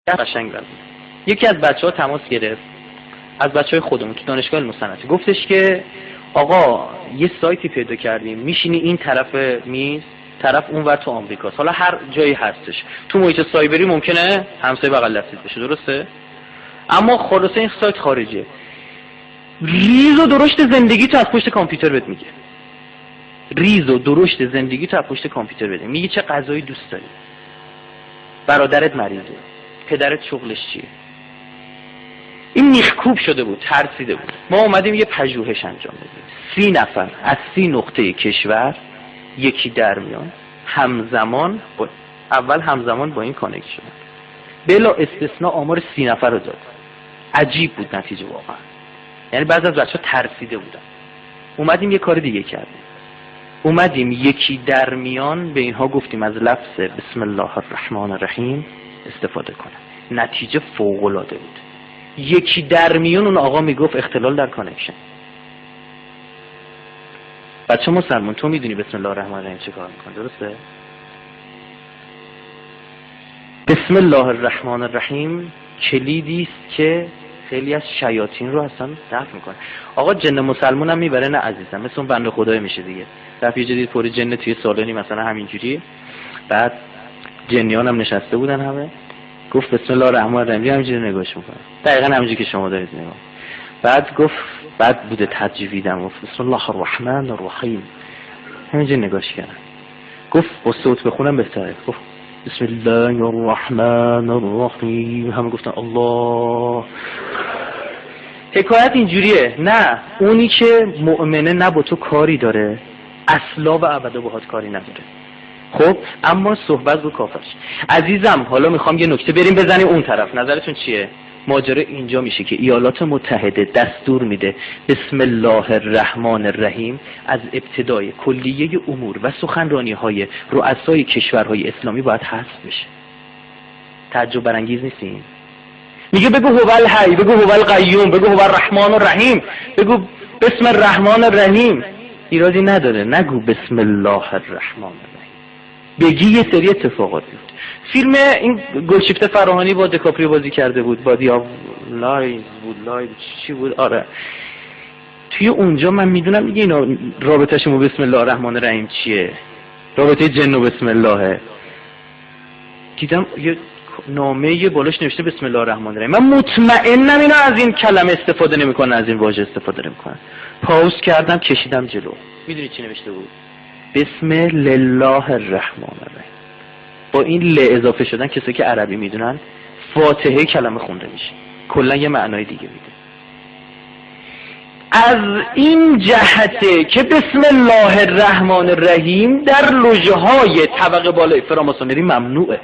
قشنگ بود. یکی از بچه‌ها تماس گرفت، از بچه‌های خودمون تو دانشگاه علم صنعتی، گفتش که آقا یه سایتی پیدا کردیم، میشینی این طرف میز، طرف اونور تو آمریکاست، حالا هر جایی هستش، تو محیط سایبری ممکنه همسایه بغل دستت بشه، درسته؟ اما خلاصه این سایت خارجیه. ریز و درشت زندگی تو از پشت کامپیوتر بهت میگه. ریز و درشت زندگی تو از پشت کامپیوتر بده. میگه چه غذایی دوست داری؟ برادرت مریضه، پدرت شغلش چیه؟ این میخکوب شده بود، ترسیده بود. ما اومدیم یه پژوهش انجام بدیم. 30 نفر از 30 نقطه کشور یکی در میان همزمان با این کانکت شدن. بلا استثناء آمار 30 نفر رو داد. عجیب بود نتیجه واقعا. یعنی بعضی از بچه‌ها ترسیده بودن. اومدیم یه کار دیگه کردیم. اومدیم یکی در میان به اینها گفتیم از لفظ بسم الله الرحمن الرحیم استفاده کنن. نتیجه فوق‌العاده بود. یکی در میان اون آقا میگفت اختلال در کانکشن. بچه مسلمان تو میدونی بسم الله الرحمن الرحیم چه کار میکنه، درسته؟ بسم الله الرحمن الرحیم کلیدی است که خیلی از شیاطین رو اصلا دفع میکنه. آقا جن مسلمان هم میبره نه عزیزم، مثل اون بنده خدای میشه دیگه. دفعه جدید پر جن توی سالنی مثلا همینجوری، بعد جنیان هم نشسته بودن همه، گفت بسم الله الرحمن الرحیم، همینجوری نگاهش میکنه دقیقاً همینجوری که شما دارید نگاه. بعد گفت، بعد بوده تجویدم، گفت بسم الله الرحمن الرحیم، همینجوری نگاهش کردن. گفت با صوت بخونم بهتره، گفت بسم الله الرحمن الرحیم، همه گفتن الله. حکایت اینجوریه، نه اونی که مؤمنه نه با تو کاری داره، اصلا و ابدا باهات کاری نداره. خب اما صحبت رو کافرش. عزیزم حالا میخوام یه نکته بریم بزنیم اون طرف، نظرتون چیه؟ ماجرا اینجا میشه که ایالات متحده دستور میده بسم الله الرحمن الرحیم از ابتدای کلیه امور و سخنرانی‌های رؤسای کشورهای اسلامی باید حذف بشه. تعجب برانگیز نیستین؟ میگه بگو هو الحی، بگو هو القیوم، بگو هو الرحمن الرحیم، بگو بسم الرحمن الرحیم، ایرادی نداره، نگو بسم الله الرحمن الرحیم. بگی یه سری اتفاقات بود. فیلم این گلشیفته فراهانی با دکاپریو بازی کرده بود، بادی آف لایز بود، چی بود؟ آره توی اونجا من میدونم دیگه اینا رابطه‌شون با بسم الله الرحمن الرحیم چیه، رابطه جن و بسم الله. دیدم یه نامه یه بالاش نوشته بسم الله الرحمن الرحیم. من مطمئنم اینا از این کلمه استفاده نمیکنن، از این واژه استفاده نمیکنن. پاوز کردم کشیدم جلو. میدونی چی نوشته بود؟ بسم لله الرحمن الرحیم. با این ل اضافه شدن کسی که عربی میدونن فاتحه کلمه خونده میشه، کلا یه معنای دیگه میده. از این جهته که بسم الله الرحمن الرحیم در لوژه‌های طبقه بالای فراماسونری ممنوعه.